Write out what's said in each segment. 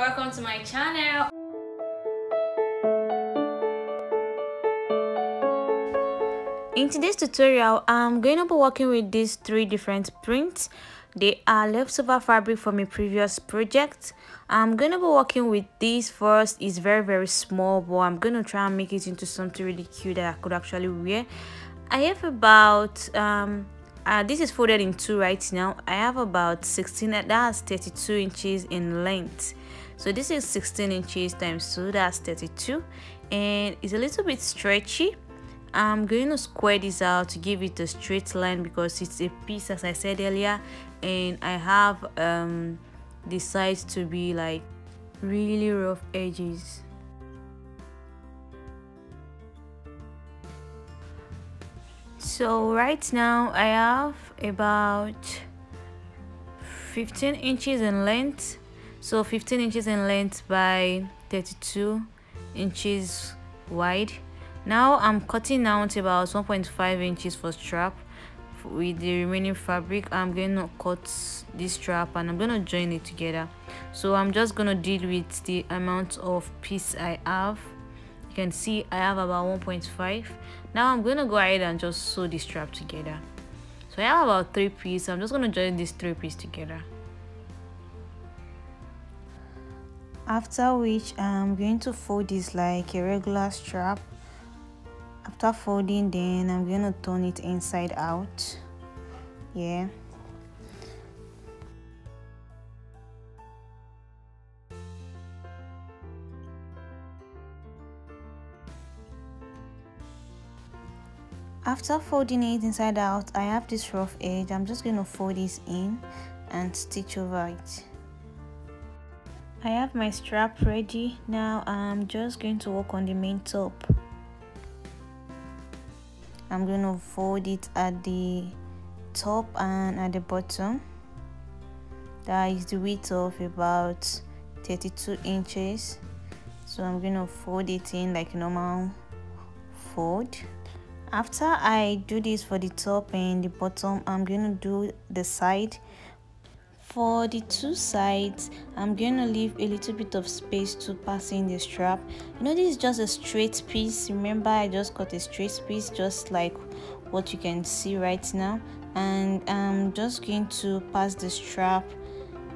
welcome to my channel. In today's tutorial, I'm going to be working with these 3 different prints. They are leftover fabric from a previous project. I'm going to be working with this first. It's very small, but I'm going to try and make it into something really cute that I could actually wear. I have about this is folded in 2 right now. I have about 16, that's 32 inches in length. So this is 16 inches times 2, that's 32, and it's a little bit stretchy. I'm going to square this out to give it a straight line because it's a piece, as I said earlier, and I have the sides to be like really rough edges. So right now I have about 15 inches in length, so 15 inches in length by 32 inches wide. Now I'm cutting out about 1.5 inches for strap. With the remaining fabric, I'm going to cut this strap and I'm going to join it together. So I'm just going to deal with the amount of piece I have. You can see I have about 1.5. Now I'm going to go ahead and just sew the strap together. So I have about 3 pieces. I'm just going to join these 3 pieces together. After which I'm going to fold this like a regular strap. After folding, then I'm going to turn it inside out. Yeah. After folding it inside out, I have this rough edge. I'm just going to fold this in and stitch over it. I have my strap ready. Now I'm just going to work on the main top. I'm going to fold it at the top and at the bottom. That is the width of about 32 inches. So I'm going to fold it in like a normal fold. After I do this for the top and the bottom, I'm going to do the side. For the 2 sides, I'm going to leave a little bit of space to pass in the strap. You know, this is just a straight piece. Remember, I just cut a straight piece, just like what you can see right now. And I'm just going to pass the strap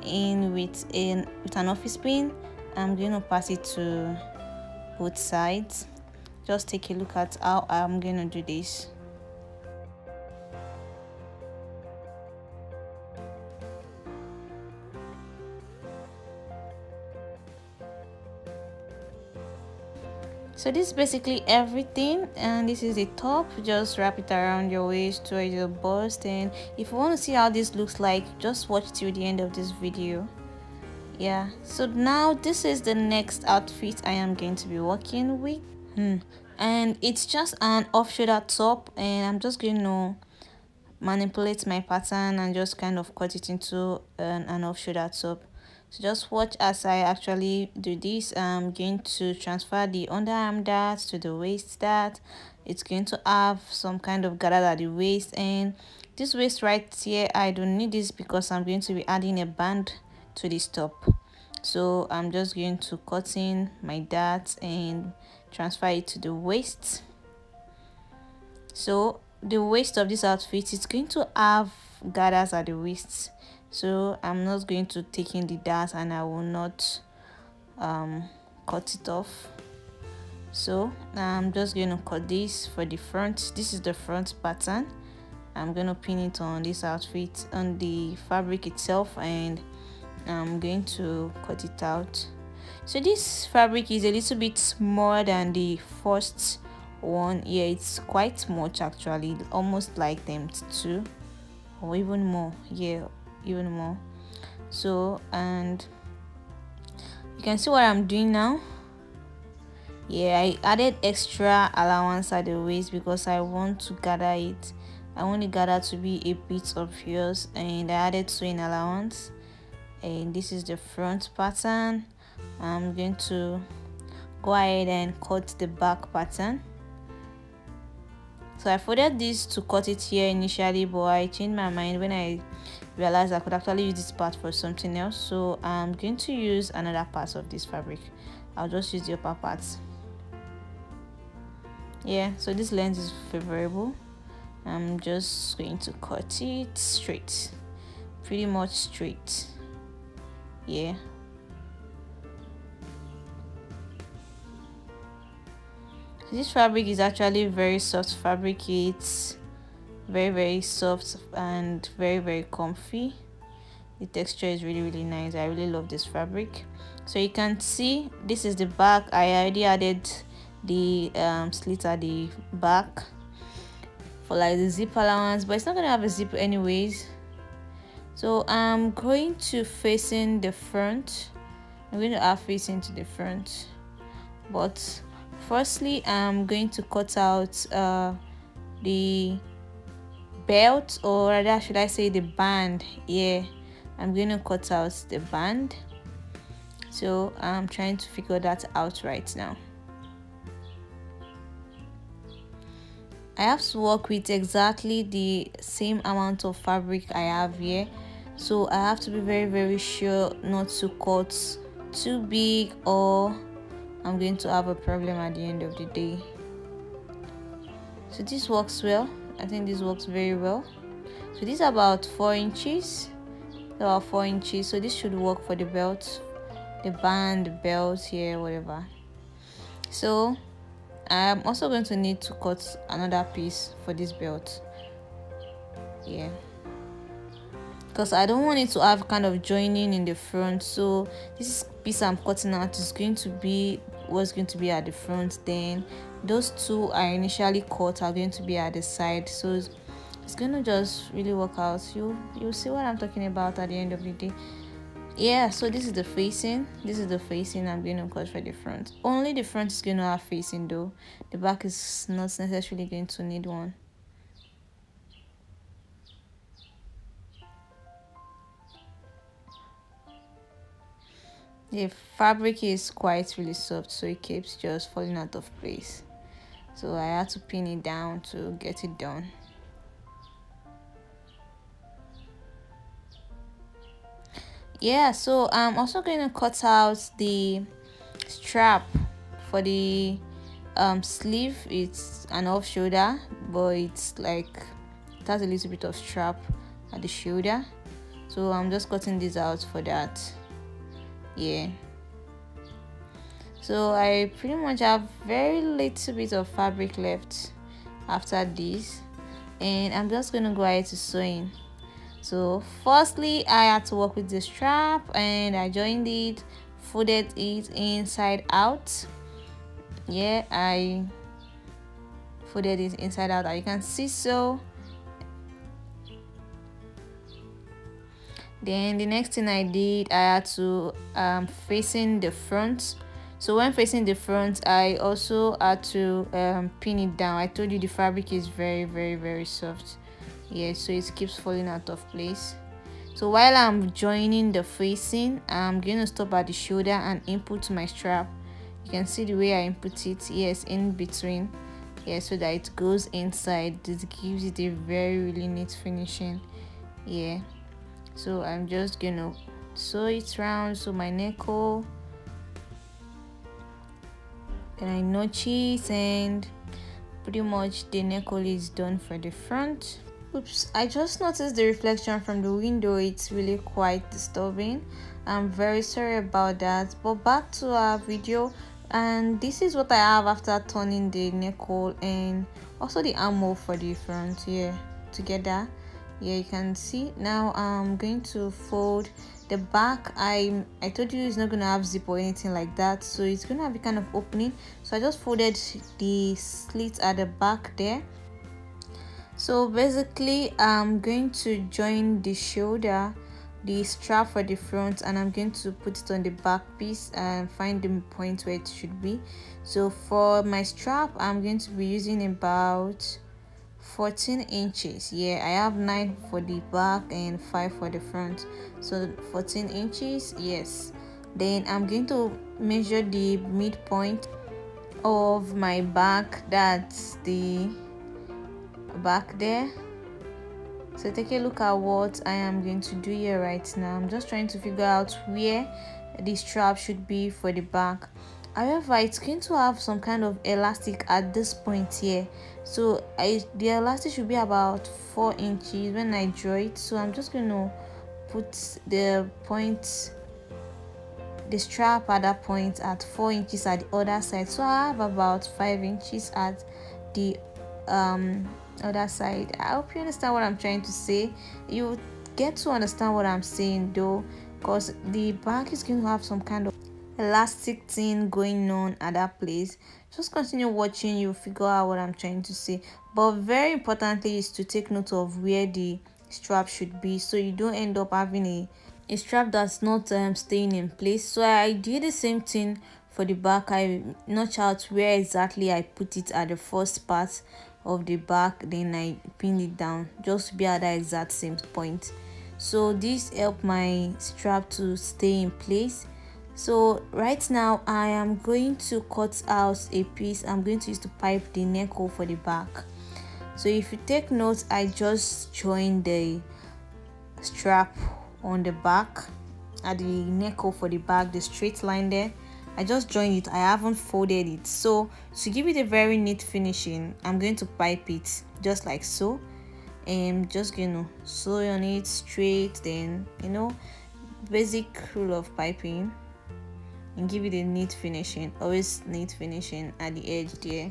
in with an office pin. I'm going to pass it to both sides. Just take a look at how I'm going to do this. So this is basically everything, and this is the top. Just wrap it around your waist towards your bust, and if you want to see how this looks like, just watch till the end of this video. Yeah, so now this is the next outfit I am going to be working with. And it's just an off-shoulder top, and I'm just going to manipulate my pattern and just kind of cut it into an off-shoulder top. So just watch as I actually do this. I'm going to transfer the underarm dart to the waist dart. It's going to have some kind of gather at the waist, and this waist right here, I don't need this because I'm going to be adding a band to this top. So I'm just going to cut in my dart and transfer it to the waist. So the waist of this outfit is going to have gathers at the waist. So I'm not going to take in the dart, and I will not cut it off. So I'm just going to cut this for the front. This is the front pattern. I'm going to pin it on this outfit on the fabric itself, and I'm going to cut it out. So this fabric is a little bit smaller than the first one. Yeah, it's quite much actually, almost like them 2 or even more. Yeah, even more. So, and you can see what I'm doing now. Yeah, I added extra allowance at the waist because I want to gather it. I want the gather to be a bit obvious, and I added sewing allowance. And this is the front pattern. I'm going to go ahead and cut the back pattern. So I folded this to cut it here initially, but I changed my mind when I realized I could actually use this part for something else. So I'm going to use another part of this fabric. I'll just use the upper parts. Yeah, so this length is favorable. I'm just going to cut it straight, pretty much straight. Yeah. This fabric is actually very soft fabric. It's very soft and very comfy. The texture is really nice. I really love this fabric. So you can see this is the back. I already added the slit at the back for like the zip allowance, but it's not gonna have a zip anyways. So I'm going to facing the front. I'm going to add facing to the front, but firstly I'm going to cut out the belt, or rather should I say the band. Yeah, I'm going to cut out the band. So I'm trying to figure that out right now. I have to work with exactly the same amount of fabric I have here, so I have to be very sure not to cut too big, or I'm going to have a problem at the end of the day. So this works well. I think this works very well. So this is about 4 inches. About 4 inches. So this should work for the belt, the band, the belt here, whatever. So I'm also going to need to cut another piece for this belt. Yeah, because I don't want it to have kind of joining in the front. So this piece I'm cutting out is going to be what's going to be at the front. Then those two I initially cut are going to be at the side. So it's going to just really work out. You'll see what I'm talking about at the end of the day. Yeah, so this is the facing. This is the facing I'm going to cut for the front. Only the front is going to have facing though. The back is not necessarily going to need one. The fabric is quite really soft, so it keeps just falling out of place. So I had to pin it down to get it done. Yeah, so I'm also going to cut out the strap for the sleeve. It's an off shoulder, but it's like it has a little bit of strap at the shoulder, so I'm just cutting this out for that. Yeah, so I pretty much have very little bit of fabric left after this, and I'm just gonna go ahead to sewing. So firstly I had to work with the strap, and I joined it, folded it inside out. Yeah, I folded it inside out, as you can see. So then the next thing I did, I had to facing the front. So when facing the front, I also had to pin it down. I told you the fabric is very soft. Yeah, so it keeps falling out of place. So while I'm joining the facing, I'm going to stop at the shoulder and input my strap. You can see the way I input it. Yes, in between. Yeah, so that it goes inside. This gives it a very really neat finishing. Yeah, so I'm just gonna sew it round. So my neck hole, and I notch it, and pretty much the neck hole is done for the front. Oops, I just noticed the reflection from the window. It's really quite disturbing. I'm very sorry about that, but back to our video. And this is what I have after turning the neck hole and also the armhole for the front here together. Yeah, you can see. Now I'm going to fold the back. I told you it's not gonna have zip or anything like that, so it's gonna have a kind of opening. So I just folded the slit at the back there. So basically I'm going to join the shoulder, the strap for the front, and I'm going to put it on the back piece and find the point where it should be. So for my strap, I'm going to be using about 14 inches. Yeah, I have 9 for the back and 5 for the front, so 14 inches. Yes, then I'm going to measure the midpoint of my back. That's the back there. So take a look at what I am going to do here right now. I'm just trying to figure out where the strap should be for the back. However, it's going to have some kind of elastic at this point here, so the elastic should be about 4 inches when I draw it. So I'm just going to put the strap at that point at 4 inches at the other side, so I have about 5 inches at the other side. I hope you understand what I'm trying to say. You get to understand what I'm saying though, because the back is going to have some kind of elastic thing going on at that place. Just continue watching, you figure out what I'm trying to say. But very importantly is to take note of where the strap should be, so you don't end up having a strap that's not staying in place. So I did the same thing for the back. I notch out where exactly I put it at the first part of the back, then I pin it down just to be at that exact same point. So this helped my strap to stay in place. So right now I am going to cut out a piece. I'm going to use to pipe the neck hole for the back. So if you take note, I just joined the strap on the back at the neck hole for the back, the straight line there. I just joined it, I haven't folded it. So to give it a very neat finishing, I'm going to pipe it just like so. I'm just gonna sew on it straight, then basic rule of piping, and give it a neat finishing. Always neat finishing at the edge there.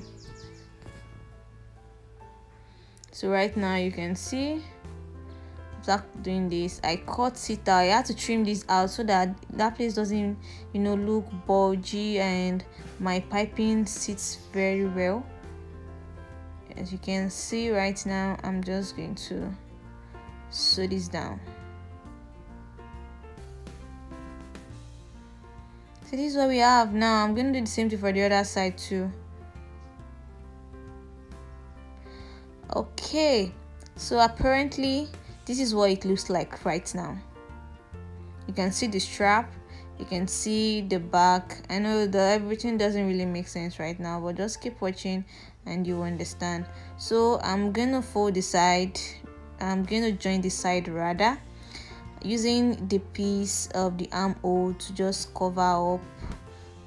So right now you can see after doing this, I cut it out. I had to trim this out so that that place doesn't look bulgy, and my piping sits very well. As you can see right now, I'm just going to sew this down. So this is what we have now. I'm going to do the same thing for the other side too. Okay, so apparently this is what it looks like right now. You can see the strap, you can see the back. I know that everything doesn't really make sense right now, but just keep watching and you understand. So I'm gonna fold the side, I'm gonna join the side rather, using the piece of the armhole to just cover up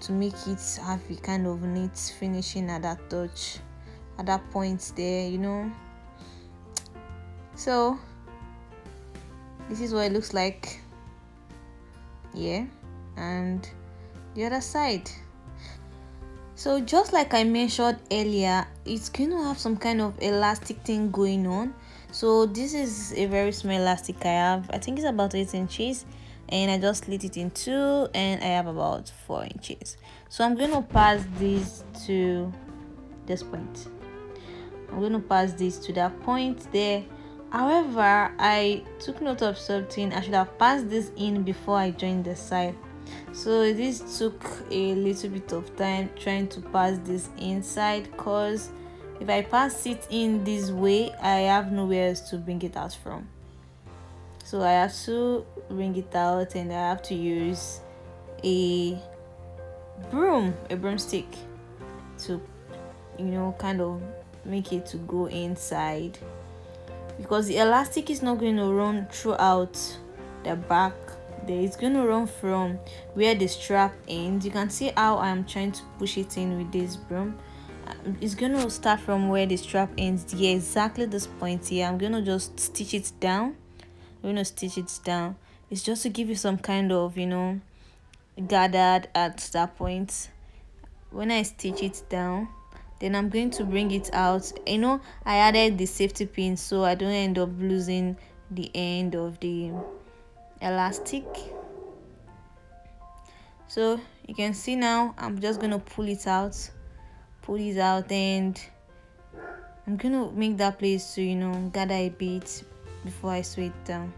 to make it have a kind of neat finishing at that touch, at that point there, So this is what it looks like. Yeah, and the other side. So just like I mentioned earlier, it's going to have some kind of elastic thing going on. So this is a very small elastic I have. I think it's about 8 inches, and I just slit it in two, and I have about 4 inches. So I'm going to pass this to this point. I'm going to pass this to that point there. However, I took note of something. I should have passed this in before I joined the side. So this took a little bit of time trying to pass this inside, because if I pass it in this way, I have nowhere else to bring it out from. So I have to bring it out, and I have to use a broomstick to kind of make it to go inside, because the elastic is not going to run throughout the back there. It's going to run from where the strap ends. You can see how I'm trying to push it in with this broom. It's going to start from where the strap ends here, exactly this point here. I'm going to just stitch it down. I'm going to stitch it down. It's just to give you some kind of gathered at that point. When I stitch it down, then I'm going to bring it out. I added the safety pin so I don't end up losing the end of the elastic. So you can see now I'm just going to pull it out, and I'm going to make that place to gather a bit before I sew it down.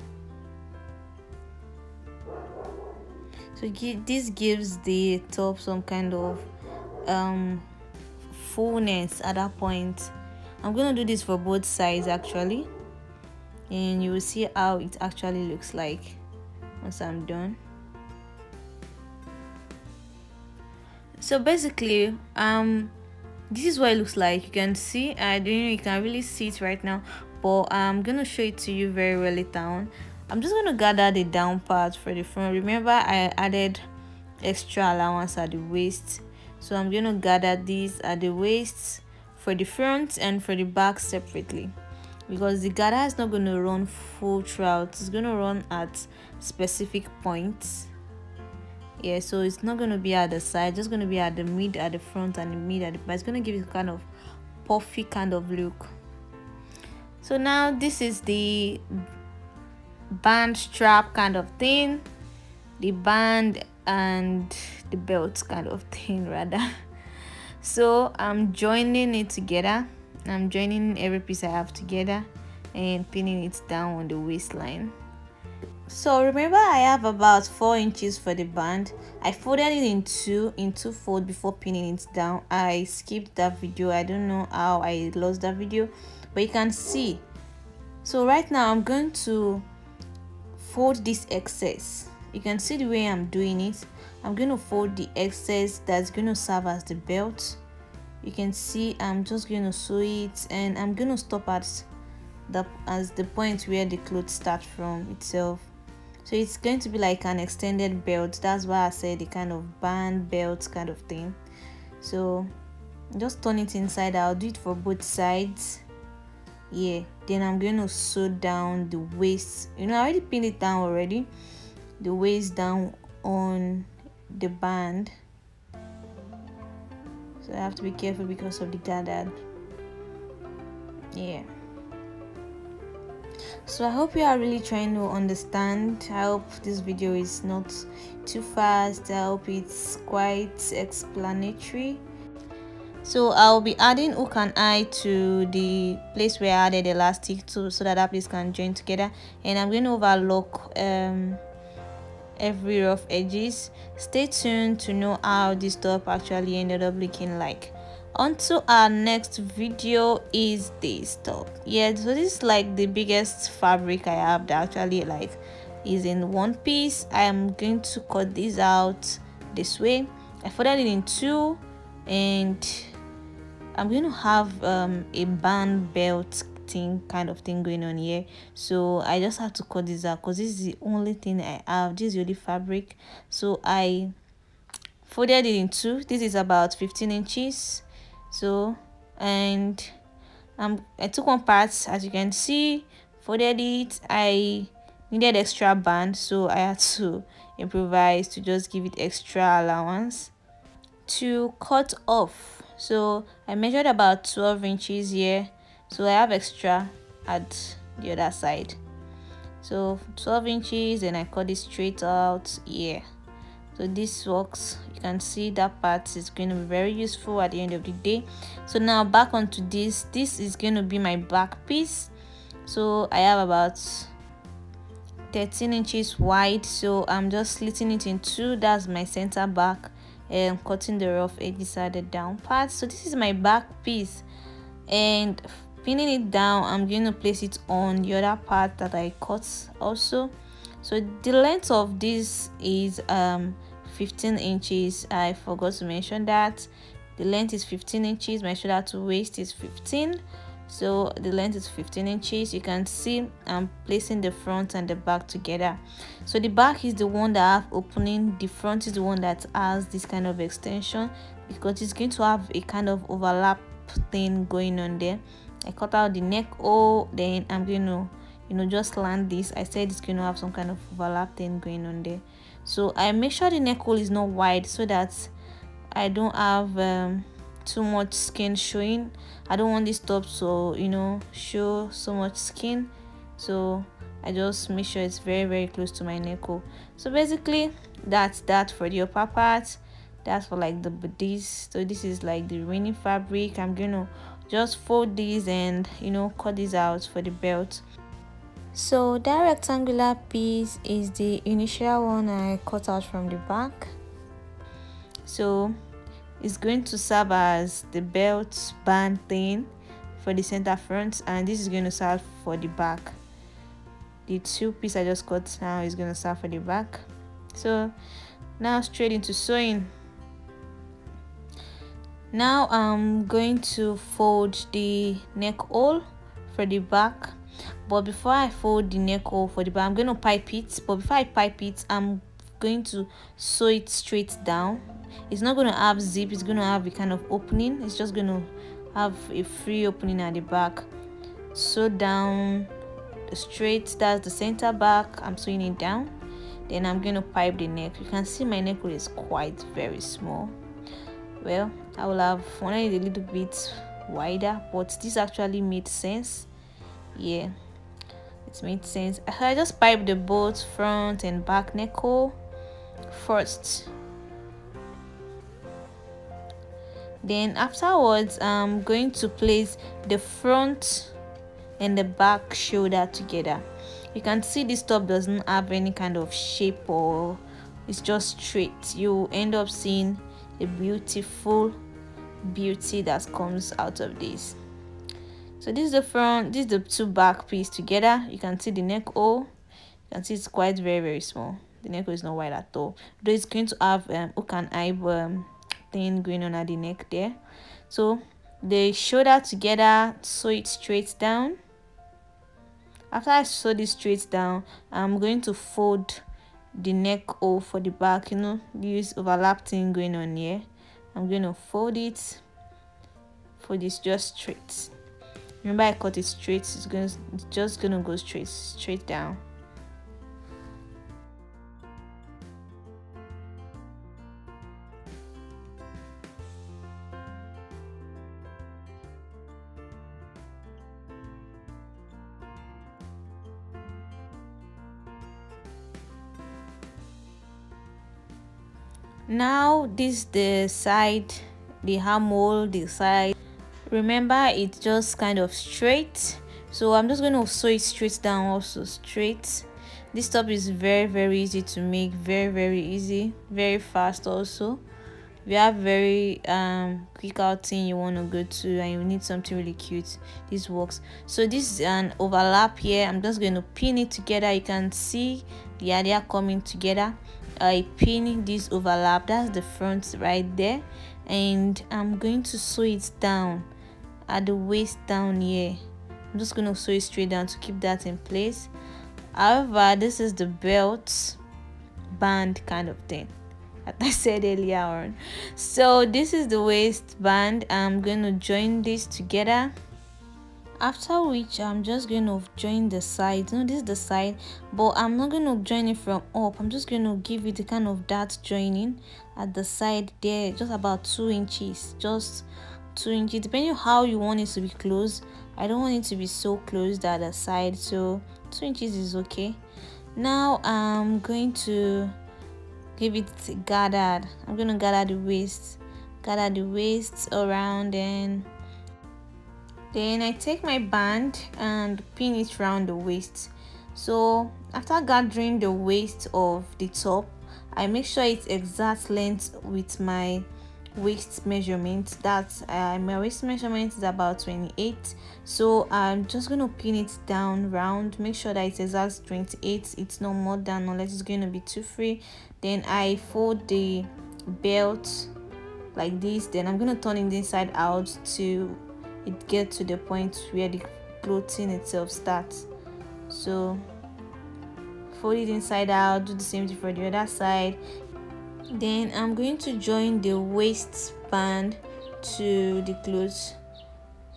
So this gives the top some kind of fullness at that point. I'm going to do this for both sides actually, and you will see how it actually looks like once I'm done. So basically this is what it looks like. You can see, I don't know, you can really see it right now, but I'm gonna show it to you very well later on. I'm just gonna gather the down part for the front. Remember, I added extra allowance at the waist, so I'm gonna gather these at the waist for the front and for the back separately, because the gather is not going to run full throughout. It's going to run at specific points. Yeah, so it's not going to be at the side, just going to be at the mid at the front and the mid at the back. It's going to give it kind of puffy kind of look. So now this is the band strap kind of thing, the band and the belt kind of thing rather. So I'm joining it together. I'm joining every piece I have together and pinning it down on the waistline. So remember, I have about 4 inches for the band. I folded it in two folds before pinning it down. I skipped that video. I don't know how I lost that video, but you can see. So right now I'm going to fold this excess. You can see the way I'm doing it. I'm going to fold the excess that's going to serve as the belt. You can see I'm just going to sew it, and I'm going to stop at the point where the clothes start from itself. So it's going to be like an extended belt. That's why I said the kind of band belt kind of thing. So just turn it inside out, do it for both sides. Yeah, then I'm going to sew down the waist. You know, I already pinned it down already, the waist down on the band. So I have to be careful because of the gathered. Yeah. So I hope you are really trying to understand. I hope this video is not too fast. I hope it's quite explanatory. So I'll be adding hook and eye to the place where I added elastic to, so that place can join together, and I'm going to overlock every rough edges. Stay tuned to know how this top actually ended up looking like. Onto our next video is this top. Yeah, so this is like the biggest fabric I have that actually like is in one piece. I am going to cut this out this way. I folded it in 2, and I'm going to have a band belt thing kind of thing going on here. So I just have to cut this out because this is the only thing I have. This is the only fabric. So I folded it in 2. This is about 15 inches. So, and I took one part, as you can see, folded it. I needed extra band, so I had to improvise to just give it extra allowance to cut off. So I measured about 12 inches here, so I have extra at the other side. So 12 inches, and I cut it straight out here. So this works. You can see that part is going to be very useful at the end of the day. So now back onto this is going to be my back piece. So I have about 13 inches wide, so I'm just slitting it in 2. That's my center back, and cutting the rough edges at the down part. So this is my back piece, and pinning it down, I'm going to place it on the other part that I cut also. So the length of this is 15 inches. I forgot to mention that the length is 15 inches. My shoulder to waist is 15, so the length is 15 inches. You can see I'm placing the front and the back together. So the back is the one that I have opening, the front is the one that has this kind of extension, because it's going to have a kind of overlap thing going on there. I cut out the neck hole, then I'm going to, you know, just land this. I said it's going to have some kind of overlap thing going on there. So I make sure the neck hole is not wide, so that I don't have too much skin showing. I don't want this top to, you know, show so much skin, so I just make sure it's very, very close to my neck hole. So basically that's that for the upper part. That's for like the bodies. So this is like the remaining fabric. I'm gonna just fold these and, you know, cut these out for the belt. So that rectangular piece is the initial one I cut out from the back. So it's going to serve as the belt band thing for the center front, and this is going to serve for the back. The 2 piece I just cut now is going to serve for the back. So now straight into sewing. Now I'm going to fold the neck hole for the back, but before I fold the neck hole for the back, I'm going to pipe it. But before I pipe it, I'm going to sew it straight down. It's not going to have zip, it's going to have a kind of opening. It's just going to have a free opening at the back. Sew down the straight, that's the center back. I'm sewing it down. Then I'm going to pipe the neck. You can see my neck hole is quite very small. Well, I will have wanted it a little bit wider, but this actually made sense. Yeah, it made sense. I just pipe the both front and back neck hole first. Then afterwards, I'm going to place the front and the back shoulder together. You can see this top doesn't have any kind of shape, or it's just straight. You end up seeing a beautiful beauty that comes out of this. So this is the front, this is the two back piece together. You can see the neck hole. You can see it's quite very small. The neck hole is not wide at all, though it's going to have hook and eye thing going on at the neck there. So the shoulder together, sew it straight down. After I sew this straight down, I'm going to fold the neck hole for the back. You know, use overlap thing going on here. I'm going to fold it for this just straight. Remember, I cut it straight. It's just gonna go straight down. Now this is the side, the armhole, the side. Remember, it's just kind of straight, so I'm just going to sew it straight down, also straight. This top is very easy to make, very easy, very fast. Also, if you have very quick outing you want to go to and you need something really cute, this works. So this is an overlap here. I'm just going to pin it together. You can see the idea coming together. I pin this overlap, that's the front right there, and I'm going to sew it down at the waist down here. I'm just going to sew it straight down to keep that in place. However, this is the belt band kind of thing that I said earlier on. So this is the waistband. I'm going to join this together, after which I'm just going to join the side. No, this is the side, but I'm not going to join it from up. I'm just going to give it a kind of dart joining at the side there, just about 2 inches, just 2 inches, depending on how you want it to be closed. I don't want it to be so closed at the side, so 2 inches is okay. Now I'm going to give it gathered. I'm going to gather the waist around, and then I take my band and pin it around the waist. So after gathering the waist of the top, I make sure it's exact length with my waist measurement. That's my waist measurement is about 28, so I'm just going to pin it down round, make sure that it's exact 28. It's no more than, unless it's going to be too free. Then I fold the belt like this. Then I'm going to turn it inside out to it get to the point where the clothing itself starts. So fold it inside out, do the same thing for the other side. Then I'm going to join the waistband to the clothes.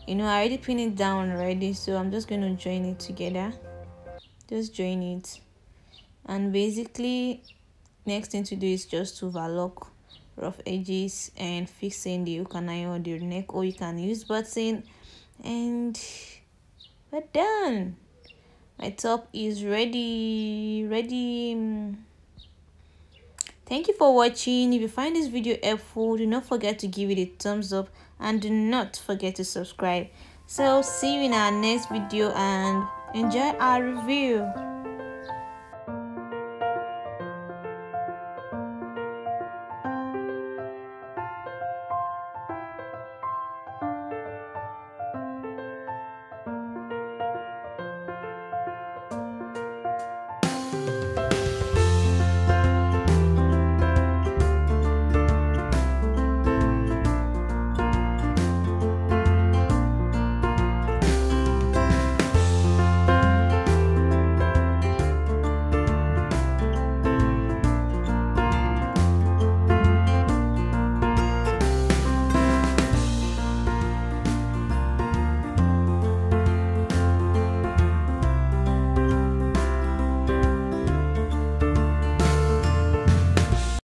You know, I already pinned it down already, so I'm just going to join it together. Just join it, and basically next thing to do is just to overlock rough edges and fixing the hook and eye or the neck, or you can use button, and we're done. My top is ready. Thank you for watching. If you find this video helpful, do not forget to give it a thumbs up and do not forget to subscribe. So see you in our next video and enjoy our review.